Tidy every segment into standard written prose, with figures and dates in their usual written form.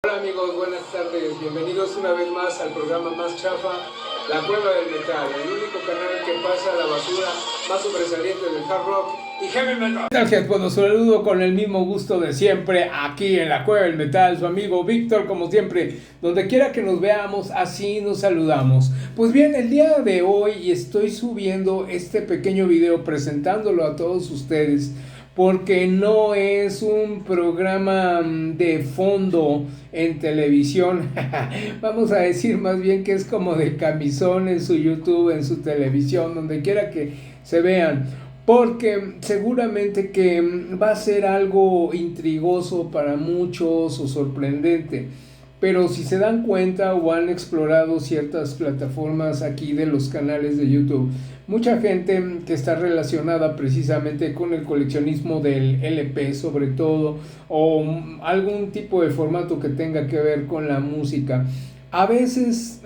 Hola amigos, buenas tardes, bienvenidos una vez más al programa más chafa, La Cueva del Metal, el único canal que pasa la basura más sobresaliente del hard rock y heavy metal. Gracias, pues los saludo con el mismo gusto de siempre aquí en La Cueva del Metal, su amigo Víctor, como siempre, donde quiera que nos veamos, así nos saludamos. Pues bien, el día de hoy estoy subiendo este pequeño video presentándolo a todos ustedes, porque no es un programa de fondo en televisión. Vamos a decir más bien que es como de camisón en su YouTube, en su televisión, donde quiera que se vean, porque seguramente que va a ser algo intrigoso para muchos o sorprendente. Pero si se dan cuenta o han explorado ciertas plataformas aquí de los canales de YouTube, mucha gente que está relacionada precisamente con el coleccionismo del LP sobre todo, o algún tipo de formato que tenga que ver con la música, a veces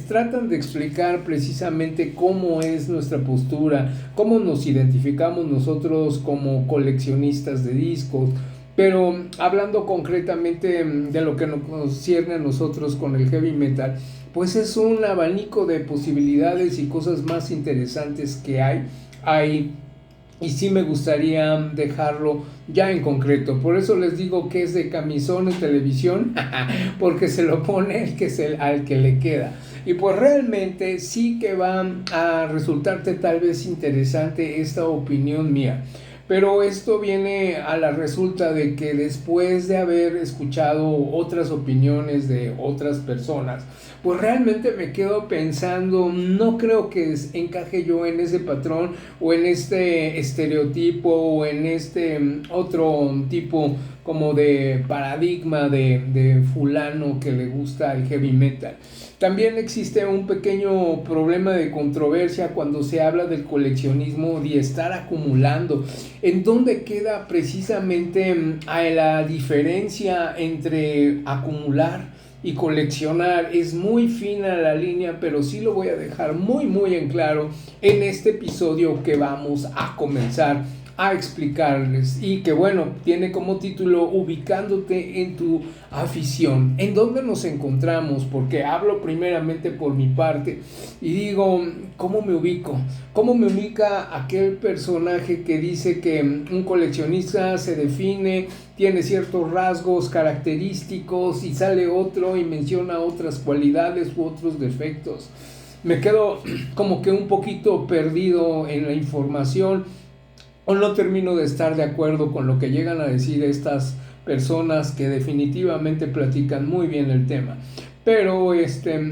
tratan de explicar precisamente cómo es nuestra postura, cómo nos identificamos nosotros como coleccionistas de discos. Pero hablando concretamente de lo que nos concierne a nosotros con el heavy metal, pues es un abanico de posibilidades y cosas más interesantes que hay ahí. Y sí me gustaría dejarlo ya en concreto. Por eso les digo que es de camisón en televisión, porque se lo pone al que le queda. Y pues realmente sí que va a resultarte tal vez interesante esta opinión mía. Pero esto viene a la resulta de que después de haber escuchado otras opiniones de otras personas, pues realmente me quedo pensando, no creo que encaje yo en ese patrón o en este estereotipo o en este otro tipo como de paradigma de fulano que le gusta el heavy metal. También existe un pequeño problema de controversia cuando se habla del coleccionismo y estar acumulando. ¿En dónde queda precisamente la diferencia entre acumular y coleccionar? Es muy fina la línea, pero sí lo voy a dejar muy en claro en este episodio que vamos a comenzar a explicarles, y que bueno, tiene como título Ubicándote en tu afición. ¿En dónde nos encontramos? Porque hablo primeramente por mi parte y digo, ¿cómo me ubico? ¿Cómo me ubica aquel personaje que dice que un coleccionista se define, tiene ciertos rasgos característicos, y sale otro y menciona otras cualidades u otros defectos? Me quedo como que un poquito perdido en la información, o no termino de estar de acuerdo con lo que llegan a decir estas personas que definitivamente platican muy bien el tema. Pero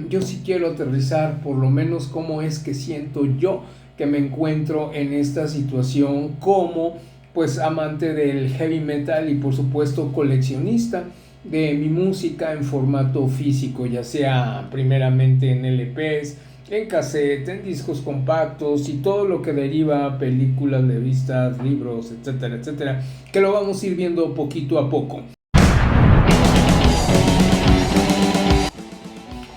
yo sí quiero aterrizar por lo menos cómo es que siento yo que me encuentro en esta situación como pues amante del heavy metal y por supuesto coleccionista de mi música en formato físico, ya sea primeramente en LPs, en cassette, en discos compactos y todo lo que deriva, películas, revistas, libros, etcétera, etcétera, que lo vamos a ir viendo poquito a poco.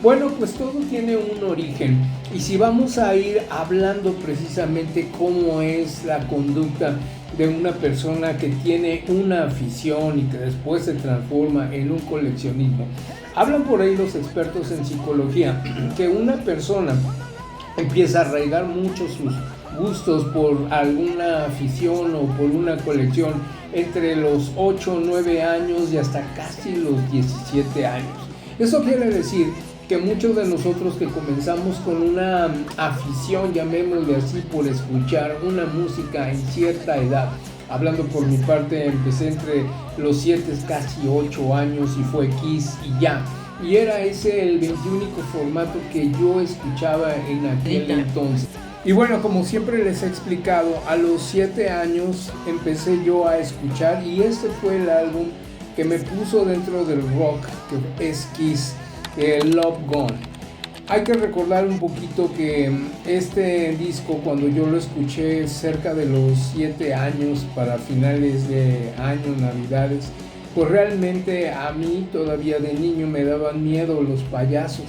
Bueno, pues todo tiene un origen, y si vamos a ir hablando precisamente cómo es la conducta de una persona que tiene una afición y que después se transforma en un coleccionismo. Hablan por ahí los expertos en psicología que una persona empieza a arraigar mucho sus gustos por alguna afición o por una colección entre los 8 o 9 años y hasta casi los 17 años. Eso quiere decir que muchos de nosotros que comenzamos con una afición, llamémosle así, por escuchar una música en cierta edad, hablando por mi parte, empecé entre los 7 casi 8 años y fue Kiss y ya. Y era ese el 21 formato que yo escuchaba en aquel entonces. Y bueno, como siempre les he explicado, a los 7 años empecé yo a escuchar, y este fue el álbum que me puso dentro del rock, que es Kiss, Love Gone. Hay que recordar un poquito que este disco, cuando yo lo escuché cerca de los 7 años, para finales de año, navidades, pues realmente a mí todavía de niño me daban miedo los payasos.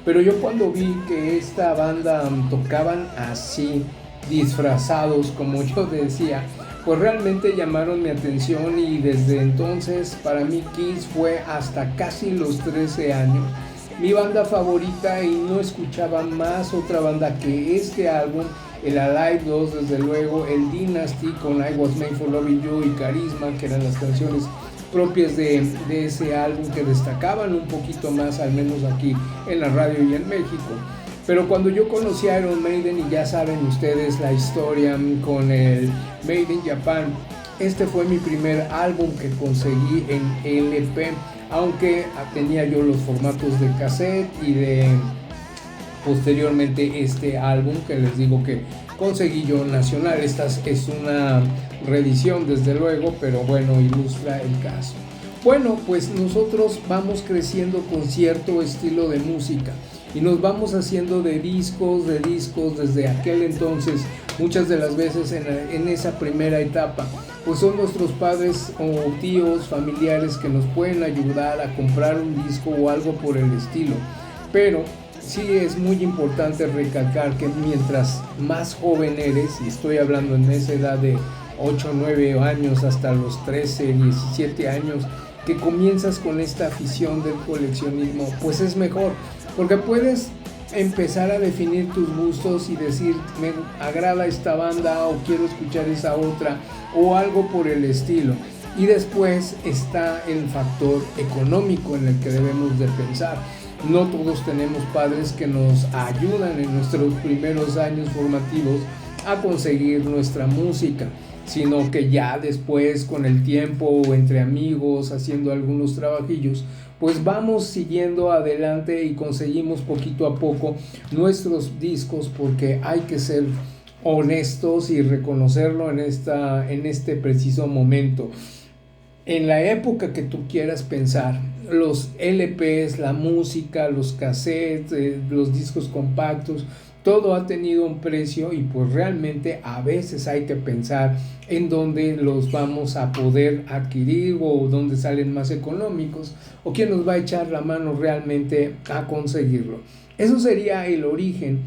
Pero yo cuando vi que esta banda tocaban así, disfrazados como yo decía, pues realmente llamaron mi atención, y desde entonces para mí Kiss fue hasta casi los 13 años mi banda favorita, y no escuchaba más otra banda que este álbum, el Alive 2 desde luego, el Dynasty con I Was Made for Loving You y Carisma, que eran las canciones propias de ese álbum que destacaban un poquito más, al menos aquí en la radio y en México. Pero cuando yo conocí a Iron Maiden, y ya saben ustedes la historia con el Made in Japan, este fue mi primer álbum que conseguí en LP, aunque tenía yo los formatos de cassette y de posteriormente este álbum que les digo que conseguí yo nacional. Esta es una reedición desde luego, pero bueno, ilustra el caso. Bueno, pues nosotros vamos creciendo con cierto estilo de música y nos vamos haciendo de discos desde aquel entonces. Muchas de las veces en esa primera etapa pues son nuestros padres o tíos, familiares que nos pueden ayudar a comprar un disco o algo por el estilo, pero sí es muy importante recalcar que mientras más joven eres, y estoy hablando en esa edad de 8, 9 años hasta los 13, 17 años, que comienzas con esta afición del coleccionismo, pues es mejor, porque puedes empezar a definir tus gustos y decir, me agrada esta banda o quiero escuchar esa otra o algo por el estilo. Y después está el factor económico en el que debemos de pensar. No todos tenemos padres que nos ayudan en nuestros primeros años formativos a conseguir nuestra música, sino que ya después, con el tiempo o entre amigos haciendo algunos trabajillos, pues vamos siguiendo adelante y conseguimos poquito a poco nuestros discos, porque hay que ser honestos y reconocerlo en este preciso momento. En la época que tú quieras pensar, los LPs, la música, los cassettes, los discos compactos, todo ha tenido un precio, y pues realmente a veces hay que pensar en dónde los vamos a poder adquirir o dónde salen más económicos o quién nos va a echar la mano realmente a conseguirlo. Eso sería el origen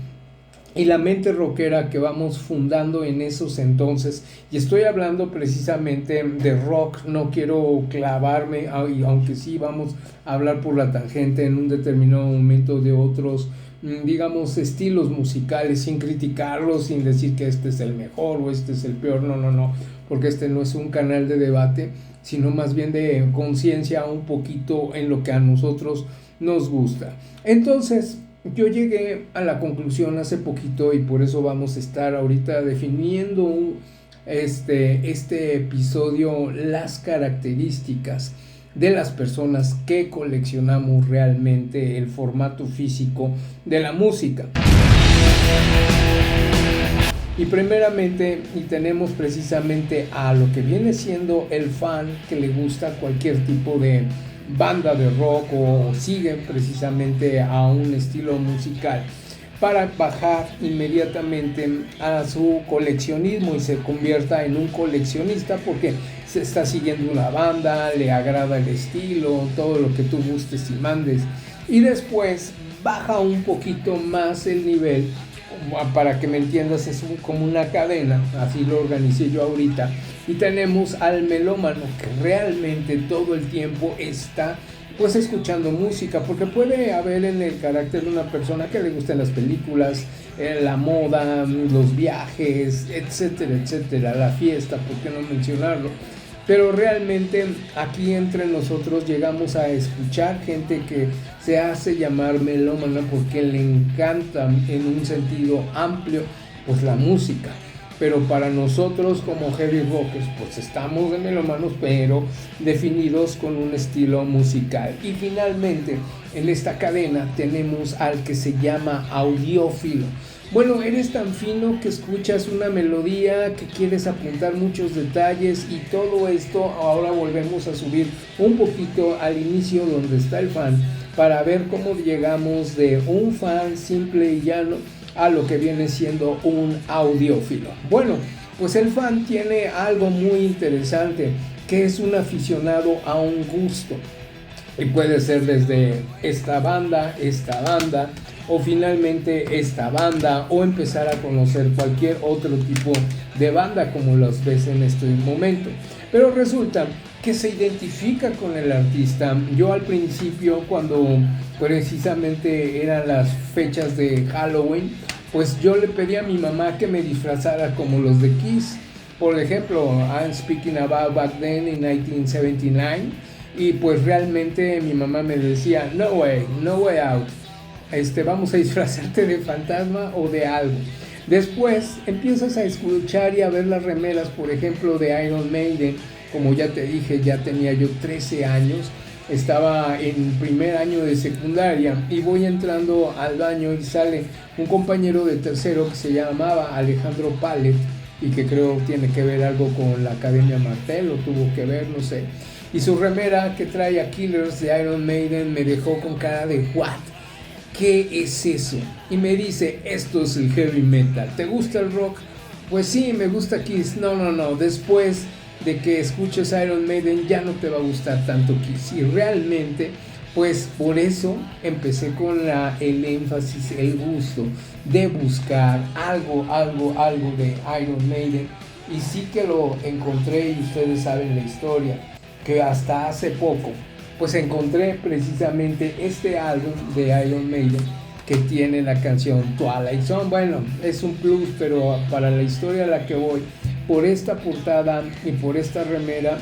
y la mente rockera que vamos fundando en esos entonces, y estoy hablando precisamente de rock. No quiero clavarme, aunque sí vamos a hablar por la tangente en un determinado momento de otros, digamos, estilos musicales, sin criticarlos, sin decir que este es el mejor o este es el peor, no, porque este no es un canal de debate, sino más bien de conciencia un poquito en lo que a nosotros nos gusta. Entonces, yo llegué a la conclusión hace poquito, y por eso vamos a estar ahorita definiendo este episodio, las características de las personas que coleccionamos realmente el formato físico de la música. Y primeramente, y tenemos precisamente a lo que viene siendo el fan que le gusta cualquier tipo de banda de rock o sigue precisamente a un estilo musical, para bajar inmediatamente a su coleccionismo y se convierta en un coleccionista, porque se está siguiendo una banda, le agrada el estilo, todo lo que tú gustes y mandes, y después baja un poquito más el nivel. Para que me entiendas, es como una cadena, así lo organicé yo ahorita, y tenemos al melómano que realmente todo el tiempo está pues escuchando música, porque puede haber en el carácter de una persona que le gusten las películas, la moda, los viajes, etcétera, etcétera, la fiesta, ¿por qué no mencionarlo? Pero realmente aquí entre nosotros llegamos a escuchar gente que se hace llamar melómana porque le encanta en un sentido amplio pues la música. Pero para nosotros como heavy rockers pues estamos de melómanos, pero definidos con un estilo musical. Y finalmente en esta cadena tenemos al que se llama audiófilo. Bueno, eres tan fino que escuchas una melodía, que quieres apuntar muchos detalles, y todo esto ahora volvemos a subir un poquito al inicio donde está el fan, para ver cómo llegamos de un fan simple y llano a lo que viene siendo un audiófilo. Bueno, pues el fan tiene algo muy interesante, que es un aficionado a un gusto, y puede ser desde esta banda, o finalmente esta banda, o empezar a conocer cualquier otro tipo de banda como los ves en este momento. Pero resulta que se identifica con el artista. Yo al principio, cuando precisamente eran las fechas de Halloween, pues yo le pedí a mi mamá que me disfrazara como los de Kiss. Por ejemplo, I'm Speaking About Back Then in 1979. Y pues realmente mi mamá me decía, no way out. Vamos a disfrazarte de fantasma o de algo. Después empiezas a escuchar y a ver las remeras, por ejemplo, de Iron Maiden. Como ya te dije, ya tenía yo 13 años. Estaba en primer año de secundaria y voy entrando al baño y sale un compañero de tercero que se llamaba Alejandro Palet y que creo tiene que ver algo con la Academia Martel, o tuvo que ver, no sé. Y su remera que trae a Killers de Iron Maiden me dejó con cara de ¿what? ¿Qué es eso? Y me dice, esto es el heavy metal. ¿Te gusta el rock? Pues sí, me gusta Kiss. No, después de que escuches Iron Maiden ya no te va a gustar tanto Kiss. Y realmente, pues por eso empecé con el énfasis, el gusto de buscar algo de Iron Maiden. Y sí que lo encontré, y ustedes saben la historia, que hasta hace poco pues encontré precisamente este álbum de Iron Maiden que tiene la canción Twilight Zone. Bueno, es un plus, pero para la historia a la que voy, por esta portada y por esta remera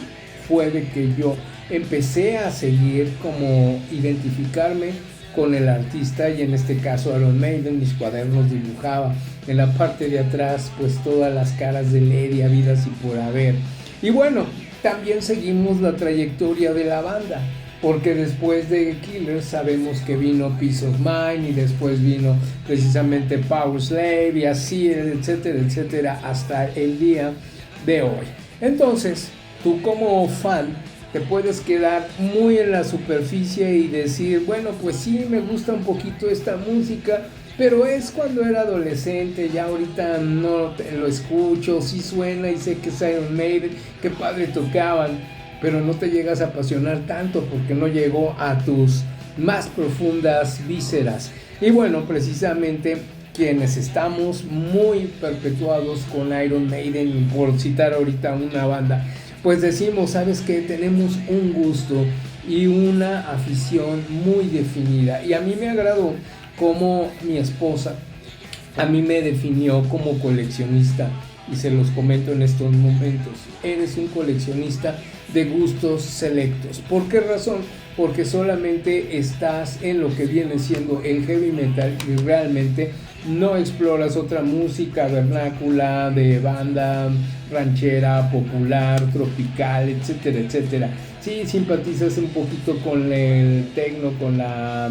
fue de que yo empecé a seguir, como identificarme con el artista, y en este caso Iron Maiden. Mis cuadernos dibujaba en la parte de atrás pues todas las caras de Lady habidas y por haber. Y bueno, también seguimos la trayectoria de la banda, porque después de Killers sabemos que vino Peace of Mind, y después vino precisamente Powerslave, y así, etcétera, hasta el día de hoy. Entonces, tú como fan te puedes quedar muy en la superficie y decir, bueno, pues sí, me gusta un poquito esta música, pero es cuando era adolescente, ya ahorita no lo escucho, sí suena y sé que es Iron Maiden, qué padre tocaban, pero no te llegas a apasionar tanto porque no llegó a tus más profundas vísceras. Y bueno, precisamente quienes estamos muy perpetuados con Iron Maiden, por citar ahorita una banda, pues decimos, ¿sabes qué? Tenemos un gusto y una afición muy definida. Y a mí me agradó como mi esposa a mí me definió como coleccionista, y se los comento en estos momentos. Eres un coleccionista de gustos selectos. ¿Por qué razón? Porque solamente estás en lo que viene siendo el heavy metal y realmente no exploras otra música vernácula, de banda ranchera, popular, tropical, etcétera. Sí, simpatizas un poquito con el techno, con la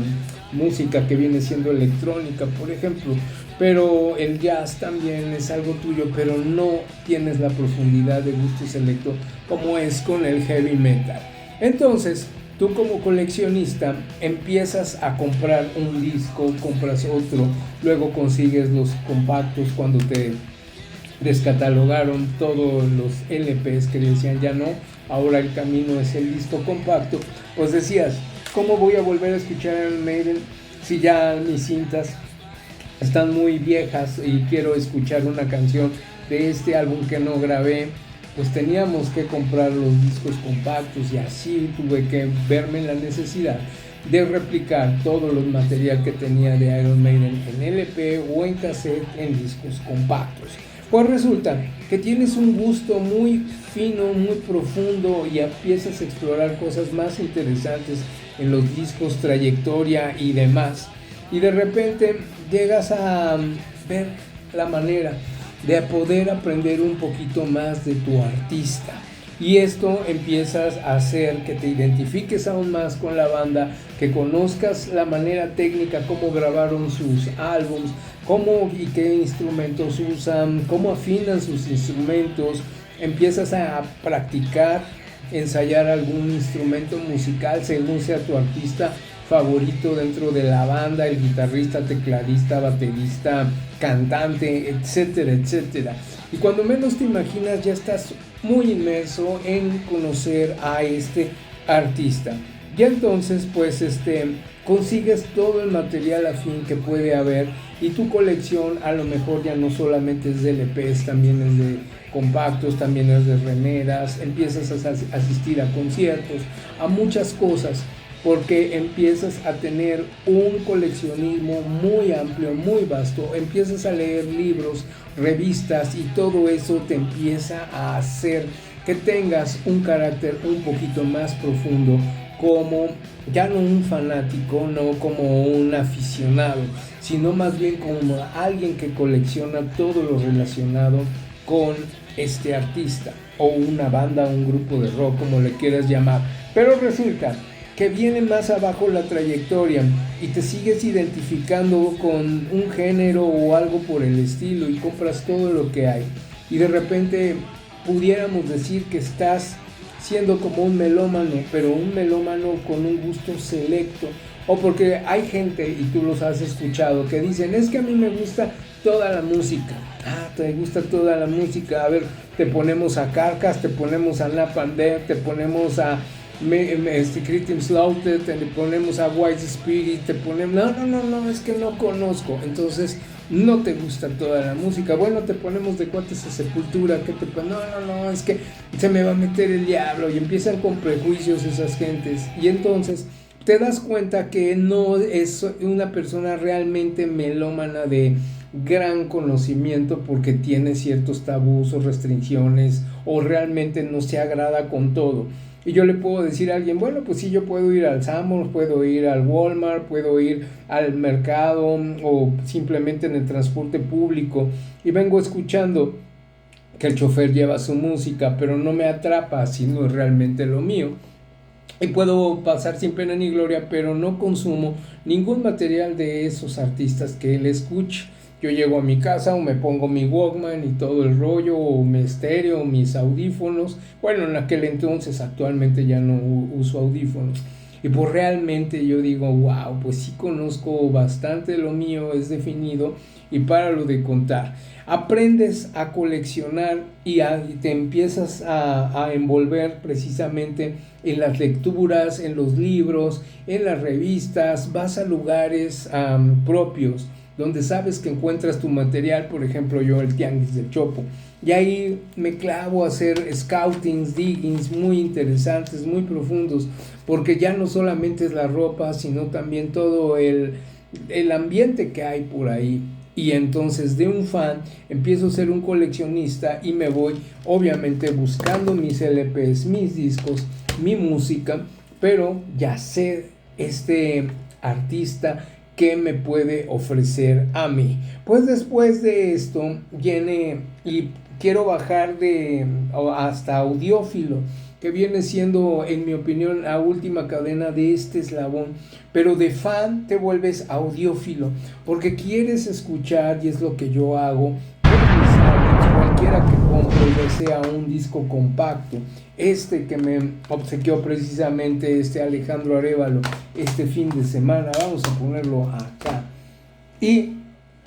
música que viene siendo electrónica, por ejemplo, pero el jazz también es algo tuyo, pero no tienes la profundidad de gusto selecto como es con el heavy metal. Entonces, tú como coleccionista empiezas a comprar un disco, compras otro, luego consigues los compactos cuando te descatalogaron todos los LPs que decían ya no, ahora el camino es el disco compacto. Pues decías, ¿cómo voy a volver a escuchar Iron Maiden si ya mis cintas están muy viejas y quiero escuchar una canción de este álbum que no grabé? Pues teníamos que comprar los discos compactos, y así tuve que verme en la necesidad de replicar todo el material que tenía de Iron Maiden en LP o en cassette en discos compactos. Pues resulta que tienes un gusto muy fino, muy profundo, y empiezas a explorar cosas más interesantes en los discos, trayectoria y demás. Y de repente llegas a ver la manera de poder aprender un poquito más de tu artista. Y esto empiezas a hacer que te identifiques aún más con la banda, que conozcas la manera técnica, cómo grabaron sus álbums, cómo y qué instrumentos usan, cómo afinan sus instrumentos. Empiezas a practicar, ensayar algún instrumento musical según sea tu artista favorito dentro de la banda, el guitarrista, tecladista, baterista, cantante, etcétera. Y cuando menos te imaginas ya estás muy inmerso en conocer a este artista. Y entonces pues consigues todo el material afín que puede haber, y tu colección a lo mejor ya no solamente es de LPs, también es de compactos, también es de remeras, empiezas a asistir a conciertos, a muchas cosas, porque empiezas a tener un coleccionismo muy amplio, muy vasto, empiezas a leer libros, revistas, y todo eso te empieza a hacer que tengas un carácter un poquito más profundo, como ya no un fanático, no como un aficionado, sino más bien como alguien que colecciona todo lo relacionado con este artista, o una banda, un grupo de rock, como le quieras llamar. Pero resulta que viene más abajo la trayectoria y te sigues identificando con un género o algo por el estilo, y compras todo lo que hay, y de repente pudiéramos decir que estás siendo como un melómano, pero un melómano con un gusto selecto. O porque hay gente, y tú los has escuchado, que dicen, es que a mí me gusta toda la música. Ah, te gusta toda la música. A ver, te ponemos a Carcass, te ponemos a Napalm Death, te ponemos a Creedence Slaughter, te ponemos a White Spirit, te ponemos... No, es que no conozco. Entonces, no te gusta toda la música. Bueno, te ponemos de Cuates a Sepultura, que te no, es que se me va a meter el diablo, y empiezan con prejuicios esas gentes, y entonces te das cuenta que no es una persona realmente melómana de gran conocimiento, porque tiene ciertos tabús o restricciones, o realmente no se agrada con todo. Y yo le puedo decir a alguien, bueno, pues sí, yo puedo ir al Sanborns, puedo ir al Walmart, puedo ir al mercado, o simplemente en el transporte público, y vengo escuchando que el chofer lleva su música, pero no me atrapa si no es realmente lo mío. Y puedo pasar sin pena ni gloria, pero no consumo ningún material de esos artistas que él escucha. Yo llego a mi casa, o me pongo mi Walkman y todo el rollo, o mi estéreo, mis audífonos. Bueno, en aquel entonces, actualmente ya no uso audífonos. Y pues realmente yo digo, wow, pues sí conozco bastante lo mío, es definido, y páralo de contar. Aprendes a coleccionar y te empiezas a envolver precisamente en las lecturas, en los libros, en las revistas, vas a lugares propios, donde sabes que encuentras tu material. Por ejemplo, yo el Tianguis del Chopo, y ahí me clavo a hacer scoutings, diggings muy interesantes, muy profundos, porque ya no solamente es la ropa, sino también todo el ambiente que hay por ahí. Y entonces de un fan empiezo a ser un coleccionista, y me voy obviamente buscando mis LPs, mis discos, mi música, pero ya sé este artista que me puede ofrecer a mí. Pues después de esto viene, y quiero bajar hasta audiófilo, que viene siendo, en mi opinión, la última cadena de este eslabón. Pero de fan te vuelves audiófilo, porque quieres escuchar, y es lo que yo hago con mis álbumes, cualquiera que compro, ya sea un disco compacto, que me obsequió precisamente Alejandro Arévalo este fin de semana, vamos a ponerlo acá, y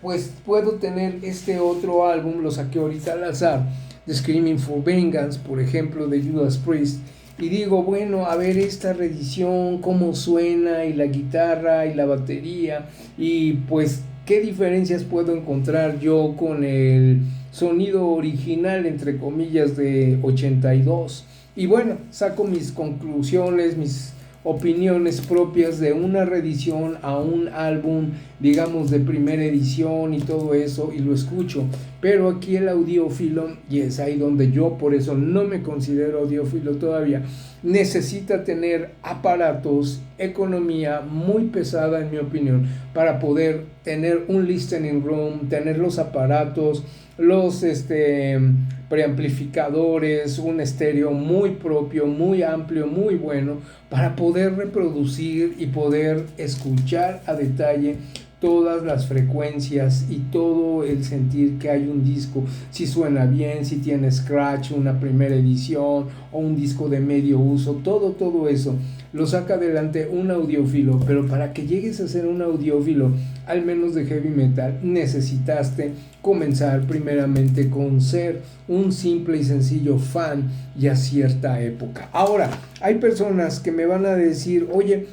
pues puedo tener este otro álbum, lo saqué ahorita al azar, de Screaming for Vengeance, por ejemplo, de Judas Priest, y digo, bueno, a ver esta reedición, cómo suena, y la guitarra y la batería, y pues qué diferencias puedo encontrar yo con el sonido original, entre comillas, de 82. Y bueno, saco mis conclusiones, mis opiniones propias de una reedición a un álbum, digamos, de primera edición, y todo eso, y lo escucho. Pero aquí el audiófilo, y es ahí donde yo por eso no me considero audiófilo todavía, necesita tener aparatos, economía muy pesada, en mi opinión, para poder tener un listening room, tener los aparatos, los preamplificadores, un estéreo muy propio, muy amplio, muy bueno, para poder reproducir y poder escuchar a detalle todas las frecuencias y todo el sentir que hay un disco, si suena bien, si tiene scratch, una primera edición o un disco de medio uso, todo eso lo saca adelante un audiófilo, pero para que llegues a ser un audiófilo, al menos de heavy metal, necesitaste comenzar primeramente con ser un simple y sencillo fan y a cierta época. Ahora, hay personas que me van a decir, oye,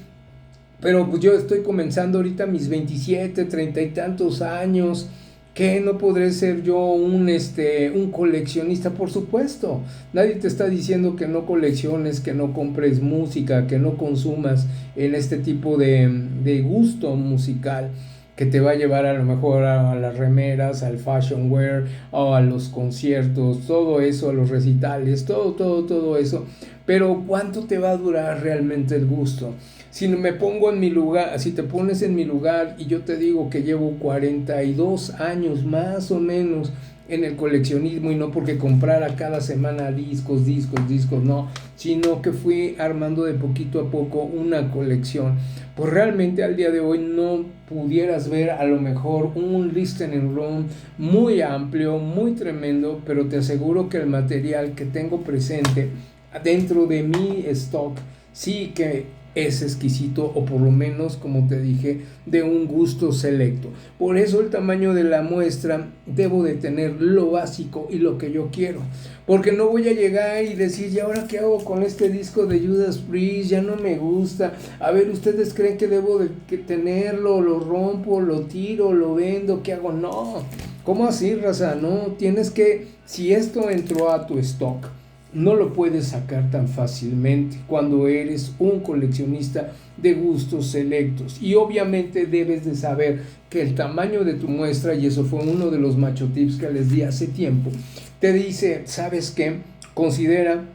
pero pues yo estoy comenzando ahorita mis 27, 30 y tantos años, ¿qué no podré ser yo un coleccionista? Por supuesto, nadie te está diciendo que no colecciones, que no compres música, que no consumas en este tipo de gusto musical que te va a llevar a lo mejor a las remeras, al fashion wear, o a los conciertos, todo eso, a los recitales, todo eso. Pero ¿cuánto te va a durar realmente el gusto? Si me pongo en mi lugar, si te pones en mi lugar y yo te digo que llevo 42 años más o menos en el coleccionismo, y no porque comprara cada semana discos, no, sino que fui armando de poquito a poco una colección, pues realmente al día de hoy no pudieras ver a lo mejor un listening room muy amplio, muy tremendo, pero te aseguro que el material que tengo presente dentro de mi stock sí que es exquisito, o por lo menos, como te dije, de un gusto selecto. Por eso el tamaño de la muestra debo de tener lo básico y lo que yo quiero, porque no voy a llegar y decir, ¿y ahora qué hago con este disco de Judas Priest? Ya no me gusta. A ver, ¿ustedes creen que debo de tenerlo? ¿Lo rompo? ¿Lo tiro? ¿Lo vendo? ¿Qué hago? No. ¿Cómo así, raza? No, tienes que, si esto entró a tu stock, no lo puedes sacar tan fácilmente cuando eres un coleccionista de gustos selectos, y obviamente debes de saber que el tamaño de tu muestra, y eso fue uno de los macho tips que les di hace tiempo, te dice, ¿sabes qué? Considera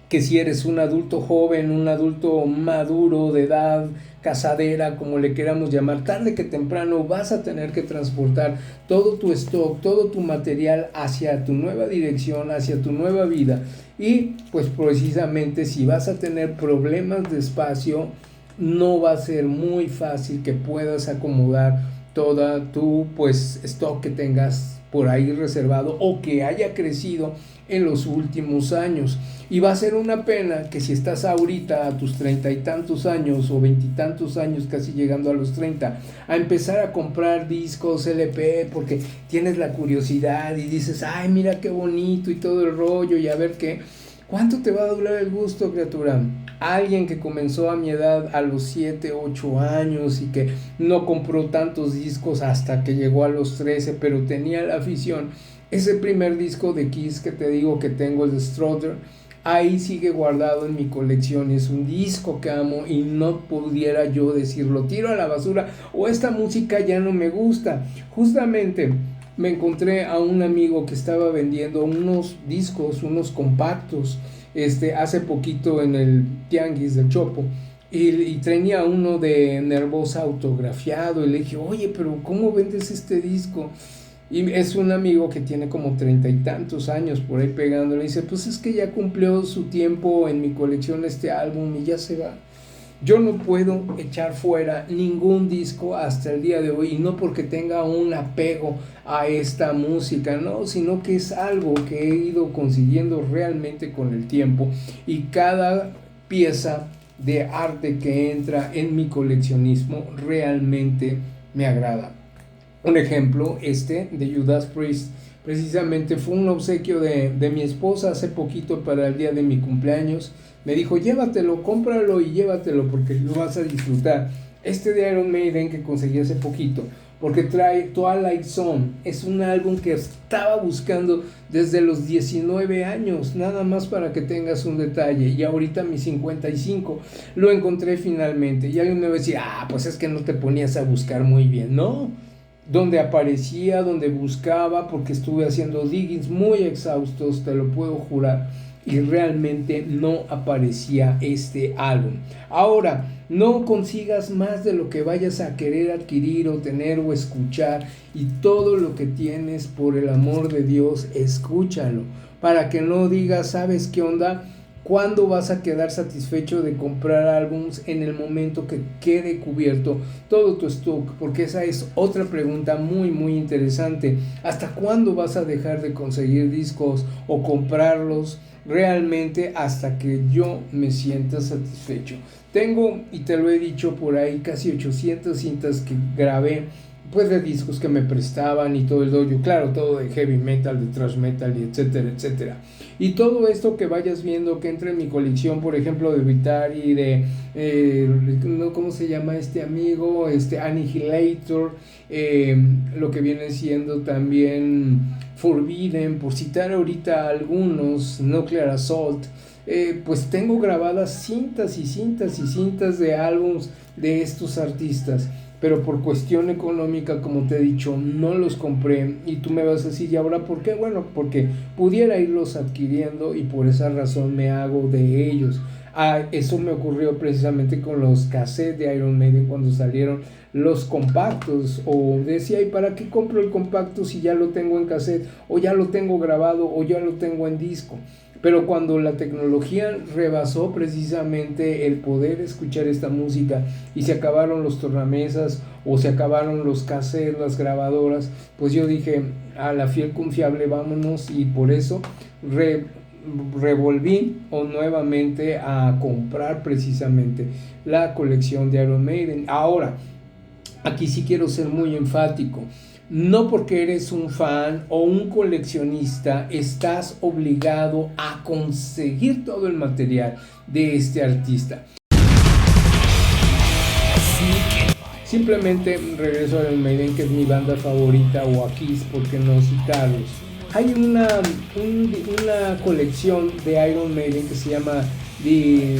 que si eres un adulto joven, un adulto maduro de edad, casadera, como le queramos llamar, tarde que temprano vas a tener que transportar todo tu stock, todo tu material hacia tu nueva dirección, hacia tu nueva vida, y pues precisamente si vas a tener problemas de espacio, no va a ser muy fácil que puedas acomodar toda tu pues stock que tengas por ahí reservado o que haya crecido en los últimos años. Y va a ser una pena que si estás ahorita a tus 30 y tantos años o 20 y tantos años, casi llegando a los 30, a empezar a comprar discos LP porque tienes la curiosidad y dices, ay, mira qué bonito y todo el rollo, y a ver qué, ¿cuánto te va a durar el gusto, criatura? Alguien que comenzó a mi edad a los 7, 8 años y que no compró tantos discos hasta que llegó a los 13, pero tenía la afición. Ese primer disco de Kiss que te digo que tengo, el de Strother, ahí sigue guardado en mi colección. Es un disco que amo y no pudiera yo decirlo, tiro a la basura o esta música ya no me gusta. Justamente me encontré a un amigo que estaba vendiendo unos discos, unos compactos, hace poquito en el Tianguis del Chopo, y tenía uno de Nervosa autografiado, y le dije, oye, pero ¿cómo vendes este disco? Y es un amigo que tiene como 30 y tantos años por ahí pegando. Le dice, pues es que ya cumplió su tiempo en mi colección este álbum y ya se va. Yo no puedo echar fuera ningún disco hasta el día de hoy, y no porque tenga un apego a esta música, no, sino que es algo que he ido consiguiendo realmente con el tiempo, y cada pieza de arte que entra en mi coleccionismo realmente me agrada. Un ejemplo, de Judas Priest, precisamente fue un obsequio de mi esposa hace poquito para el día de mi cumpleaños. Me dijo, llévatelo, cómpralo y llévatelo porque lo vas a disfrutar. De Iron Maiden que conseguí hace poquito, porque trae Twilight Zone, es un álbum que estaba buscando desde los 19 años, nada más para que tengas un detalle, y ahorita a mis 55 lo encontré finalmente. Y alguien me decía, pues es que no te ponías a buscar muy bien, ¿no? Donde aparecía, donde buscaba, porque estuve haciendo diggings muy exhaustos, te lo puedo jurar, y realmente no aparecía este álbum. Ahora, no consigas más de lo que vayas a querer adquirir o tener o escuchar, y todo lo que tienes, por el amor de Dios, escúchalo, para que no digas, ¿sabes qué onda? ¿Cuándo vas a quedar satisfecho de comprar álbums en el momento que quede cubierto todo tu stock? Porque esa es otra pregunta muy muy interesante. ¿Hasta cuándo vas a dejar de conseguir discos o comprarlos? Realmente hasta que yo me sienta satisfecho. Tengo, y te lo he dicho por ahí, casi 800 cintas que grabé, pues de discos que me prestaban y todo el rollo, claro, todo de heavy metal, de thrash metal y etcétera, etcétera. Y todo esto que vayas viendo que entra en mi colección, por ejemplo, de Vitari, de, ¿cómo se llama este amigo? Annihilator, lo que viene siendo también Forbidden, por citar ahorita algunos, Nuclear Assault, pues tengo grabadas cintas y cintas y cintas de álbums de estos artistas. Pero por cuestión económica, como te he dicho, no los compré. Y tú me vas a decir, ¿y ahora por qué? Bueno, porque pudiera irlos adquiriendo y por esa razón me hago de ellos. Eso me ocurrió precisamente con los cassettes de Iron Maiden cuando salieron los compactos. O decía, ¿y para qué compro el compacto si ya lo tengo en cassette? O ya lo tengo grabado o ya lo tengo en disco. Pero cuando la tecnología rebasó precisamente el poder escuchar esta música y se acabaron los tornamesas o se acabaron los cassettes, las grabadoras, pues yo dije, a la fiel confiable vámonos, y por eso revolví nuevamente a comprar precisamente la colección de Iron Maiden. Ahora, aquí sí quiero ser muy enfático. No porque eres un fan o un coleccionista estás obligado a conseguir todo el material de este artista. Simplemente regreso a Iron Maiden, que es mi banda favorita, o a Kiss, por qué no citarlos. Hay una colección de Iron Maiden que se llama The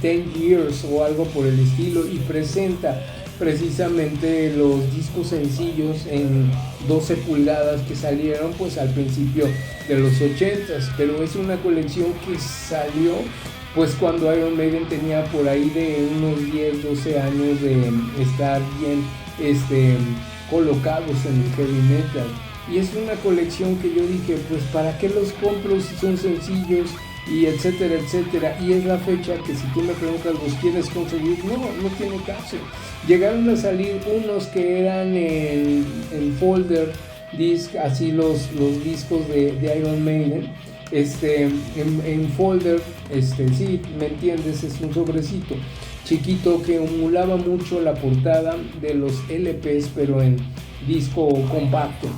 10 Years o algo por el estilo, y presenta precisamente los discos sencillos en 12 pulgadas que salieron pues al principio de los 80s, pero es una colección que salió pues cuando Iron Maiden tenía por ahí de unos 10, 12 años de estar bien colocados en el heavy metal, y es una colección que yo dije, pues para qué los compro si son sencillos y etcétera, etcétera. Y es la fecha que si tú me preguntas, ¿los quieres conseguir? No tiene caso. Llegaron a salir unos que eran en folder disc, así los discos de Iron Maiden, en folder, sí, me entiendes, es un sobrecito chiquito que emulaba mucho la portada de los LPs, pero en disco compacto.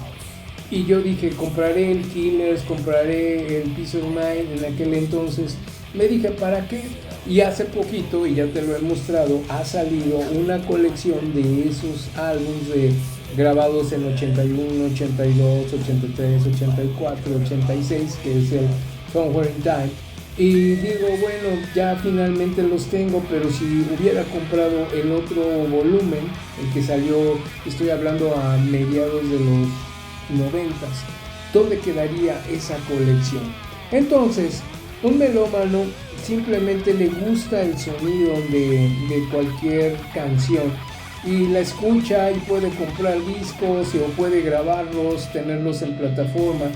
Y yo dije, compraré el Killers, compraré el Peace of Mind. En aquel entonces me dije, ¿para qué? Y hace poquito, y ya te lo he mostrado, ha salido una colección de esos álbumes grabados en 81, 82, 83, 84, 86, que es el Somewhere in Time. Y digo, bueno, ya finalmente los tengo, pero si hubiera comprado el otro volumen, el que salió, estoy hablando a mediados de los 90s, ¿dónde quedaría esa colección? Entonces, un melómano simplemente le gusta el sonido de cualquier canción y la escucha y puede comprar discos o puede grabarlos, tenerlos en plataforma,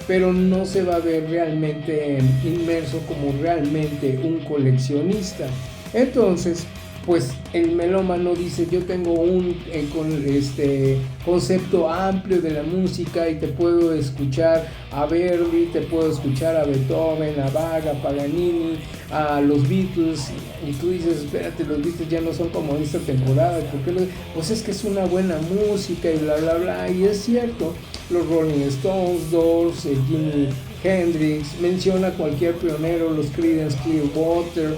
pero no se va a ver realmente inmerso como realmente un coleccionista. Entonces, pues el melómano dice, yo tengo un concepto amplio de la música y te puedo escuchar a Verdi, te puedo escuchar a Beethoven, a Bach, a Paganini, a los Beatles, y tú dices, espérate, los Beatles ya no son como en esta temporada, pues es que es una buena música y bla bla bla, y es cierto, los Rolling Stones, Doors, Jimi Hendrix, menciona cualquier pionero, los Creedence Clearwater,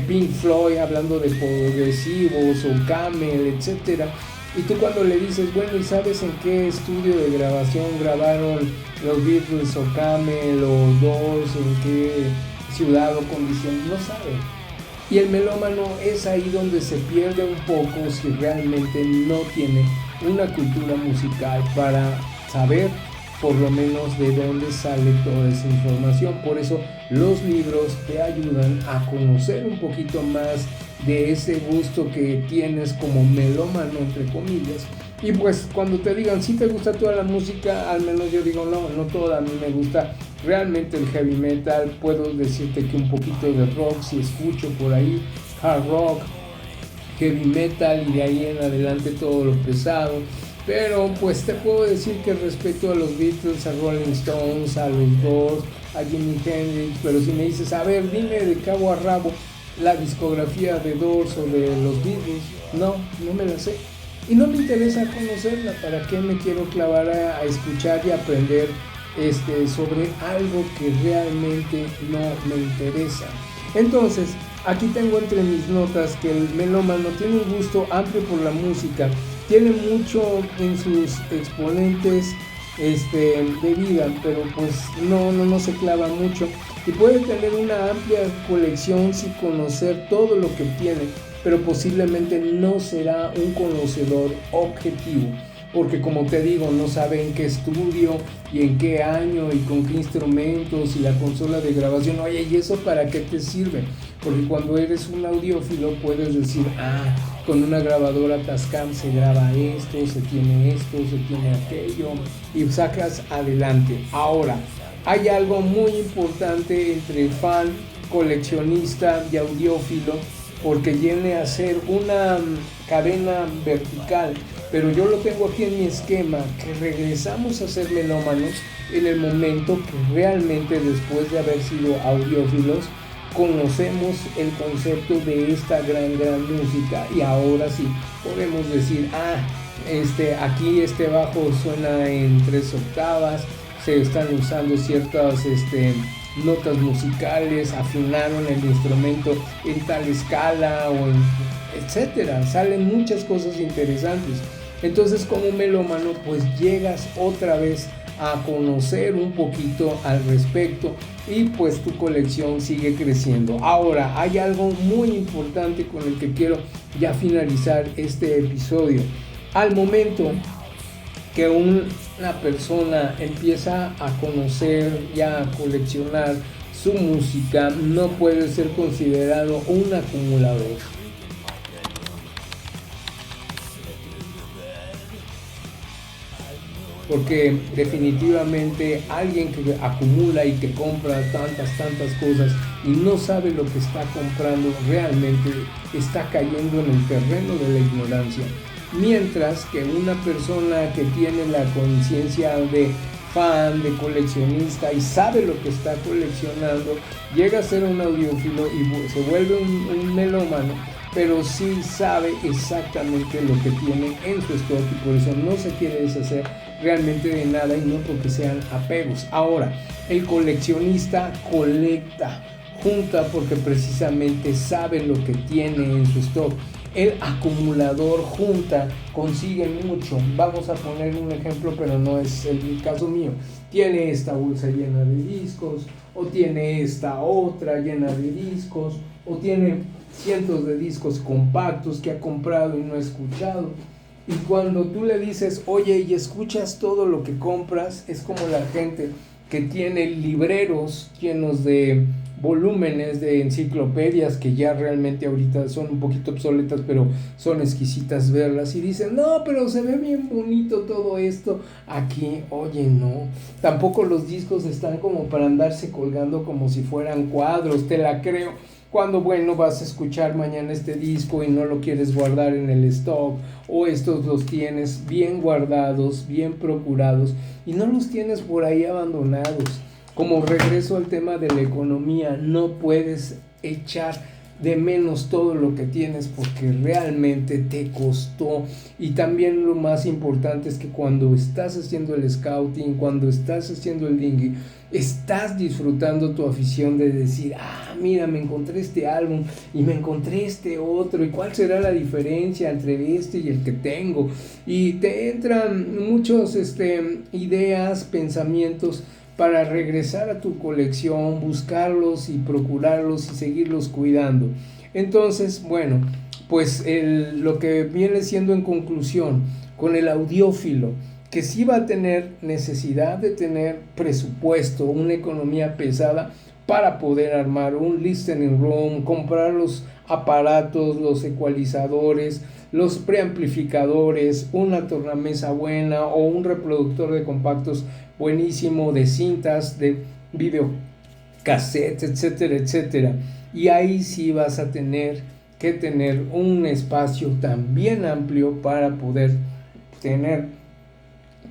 Pink Floyd, hablando de progresivos, o Camel, etcétera. Y tú cuando le dices, bueno, ¿y sabes en qué estudio de grabación grabaron los Beatles o Camel o Doors, en qué ciudad o condición? No sabe. Y el melómano es ahí donde se pierde un poco si realmente no tiene una cultura musical para saber por lo menos de dónde sale toda esa información. Por eso los libros te ayudan a conocer un poquito más de ese gusto que tienes como melómano, entre comillas, Y pues cuando te digan si te gusta toda la música, al menos yo digo no toda, a mí me gusta realmente el heavy metal. Puedo decirte que un poquito de rock si escucho por ahí, hard rock, heavy metal, y de ahí en adelante todo lo pesado. Pero pues te puedo decir que respeto a los Beatles, a Rolling Stones, a los Doors, a Jimi Hendrix. Pero si me dices, a ver, dime de cabo a rabo la discografía de Doors o de los Beatles, no me la sé. Y no me interesa conocerla. ¿Para qué me quiero clavar a escuchar y aprender sobre algo que realmente no me interesa? Entonces, aquí tengo entre mis notas que el melómano tiene un gusto amplio por la música, tiene mucho en sus exponentes de vida, pero pues no se clava mucho, y puede tener una amplia colección sin conocer todo lo que tiene, pero posiblemente no será un conocedor objetivo, porque como te digo, no sabe en qué estudio y en qué año y con qué instrumentos y la consola de grabación. Oye, ¿y eso para qué te sirve? Porque cuando eres un audiófilo puedes decir, con una grabadora Tascam se graba esto, se tiene aquello, y sacas adelante. Ahora, hay algo muy importante entre fan, coleccionista y audiófilo, porque viene a ser una cadena vertical, pero yo lo tengo aquí en mi esquema, que regresamos a ser melómanos en el momento que realmente, después de haber sido audiófilos, conocemos el concepto de esta gran música, y ahora sí podemos decir, aquí este bajo suena en 3 octavas, se están usando ciertas notas musicales, afinaron el instrumento en tal escala, etcétera. Salen muchas cosas interesantes. Entonces, como melómano, pues llegas otra vez a conocer un poquito al respecto, y pues tu colección sigue creciendo. Ahora, hay algo muy importante con el que quiero ya finalizar este episodio. Al momento que una persona empieza a conocer y a coleccionar su música, no puede ser considerado un acumulador. Porque definitivamente alguien que acumula y que compra tantas cosas y no sabe lo que está comprando, realmente está cayendo en el terreno de la ignorancia. Mientras que una persona que tiene la conciencia de fan, de coleccionista, y sabe lo que está coleccionando, llega a ser un audiófilo y se vuelve un melómano, pero sí sabe exactamente lo que tiene en su stock, y por eso no se quiere deshacer realmente de nada, y no porque sean apegos. Ahora, el coleccionista colecta, junta, porque precisamente sabe lo que tiene en su stock. El acumulador junta, consigue mucho. Vamos a poner un ejemplo, pero no es el caso mío. Tiene esta bolsa llena de discos, o tiene esta otra llena de discos, o tiene cientos de discos compactos que ha comprado y no ha escuchado. Y cuando tú le dices, oye, ¿y escuchas todo lo que compras? Es como la gente que tiene libreros llenos de volúmenes de enciclopedias, que ya realmente ahorita son un poquito obsoletas, pero son exquisitas verlas, y dicen, no, pero se ve bien bonito todo esto aquí. Oye, no, tampoco los discos están como para andarse colgando como si fueran cuadros, te la creo. Cuando, bueno, vas a escuchar mañana este disco y no lo quieres guardar en el stock, o estos los tienes bien guardados, bien procurados, y no los tienes por ahí abandonados. Como regreso al tema de la economía, no puedes echar de menos todo lo que tienes, porque realmente te costó. Y también lo más importante es que cuando estás haciendo el scouting, cuando estás haciendo el dinghy, estás disfrutando tu afición de decir, mira, me encontré este álbum y me encontré este otro, y cuál será la diferencia entre este y el que tengo. Y te entran muchos ideas, pensamientos para regresar a tu colección, buscarlos y procurarlos y seguirlos cuidando. Entonces, bueno, pues lo que viene siendo en conclusión con el audiófilo, que sí va a tener necesidad de tener presupuesto, una economía pesada para poder armar un listening room, comprar los aparatos, los ecualizadores, los preamplificadores, una tornamesa buena o un reproductor de compactos buenísimo, de cintas, de videocassettes, etcétera, etcétera. Y ahí sí vas a tener que tener un espacio también amplio para poder tener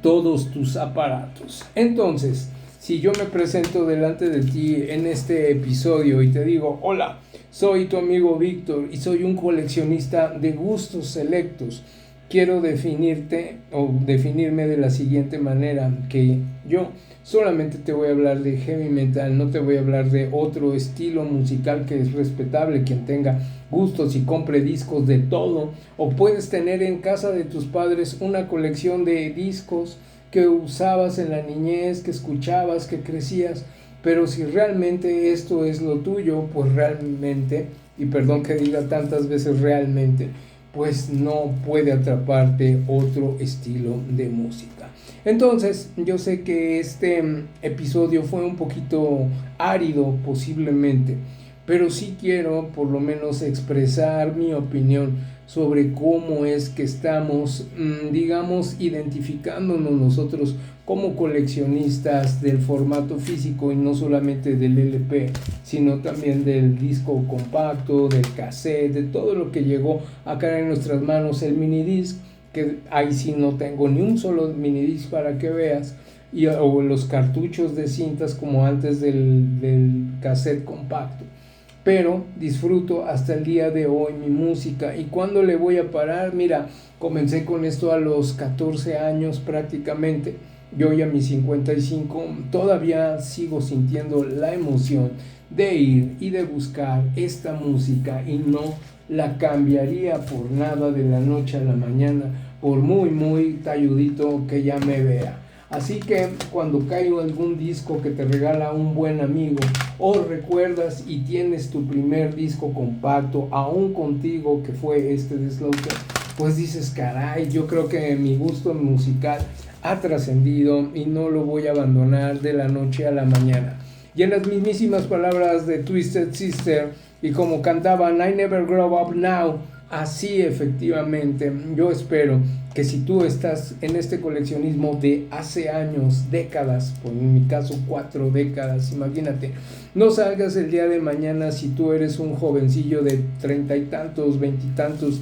todos tus aparatos. Entonces, si yo me presento delante de ti en este episodio y te digo, hola, soy tu amigo Víctor y soy un coleccionista de gustos selectos, quiero definirme de la siguiente manera, que yo solamente te voy a hablar de heavy metal, no te voy a hablar de otro estilo musical que es respetable, quien tenga gustos y compre discos de todo, o puedes tener en casa de tus padres una colección de discos que usabas en la niñez, que escuchabas, que crecías, pero si realmente esto es lo tuyo, pues realmente, y perdón que diga tantas veces realmente, pues no puede atraparte otro estilo de música. Entonces, yo sé que este episodio fue un poquito árido posiblemente, pero sí quiero por lo menos expresar mi opinión sobre cómo es que estamos, digamos, identificándonos nosotros como coleccionistas del formato físico y no solamente del LP, sino también del disco compacto, del cassette, de todo lo que llegó a caer en nuestras manos, el minidisc, que ahí sí no tengo ni un solo minidisc para que veas, o los cartuchos de cintas como antes del cassette compacto. Pero disfruto hasta el día de hoy mi música. ¿Y cuándo le voy a parar? Mira, comencé con esto a los 14 años prácticamente. Yo ya a mis 55 todavía sigo sintiendo la emoción de ir y de buscar esta música y no la cambiaría por nada de la noche a la mañana, por muy talludito que ya me vea. Así que cuando cae algún disco que te regala un buen amigo, o recuerdas y tienes tu primer disco compacto aún contigo, que fue este de Slaughter, pues dices, caray, yo creo que mi gusto musical ha trascendido y no lo voy a abandonar de la noche a la mañana. Y en las mismísimas palabras de Twisted Sister, y como cantaban I Never Grow Up Now, así efectivamente, yo espero que si tú estás en este coleccionismo de hace años, décadas, por en mi caso 4 décadas, imagínate, no salgas el día de mañana si tú eres un jovencillo de 30 y tantos, 20 y tantos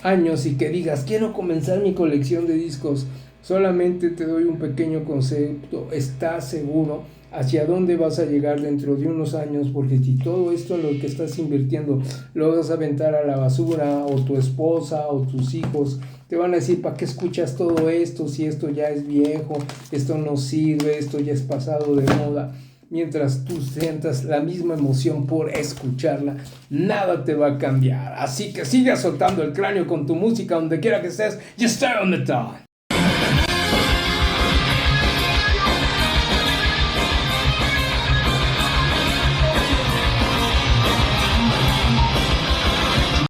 años y que digas, quiero comenzar mi colección de discos. Solamente te doy un pequeño concepto, ¿estás seguro hacia dónde vas a llegar dentro de unos años? Porque si todo esto en lo que estás invirtiendo lo vas a aventar a la basura, o tu esposa o tus hijos te van a decir, ¿para qué escuchas todo esto si esto ya es viejo, esto no sirve, esto ya es pasado de moda? Mientras tú sientas la misma emoción por escucharla, nada te va a cambiar. Así que sigue azotando el cráneo con tu música donde quiera que estés. You stay on the top.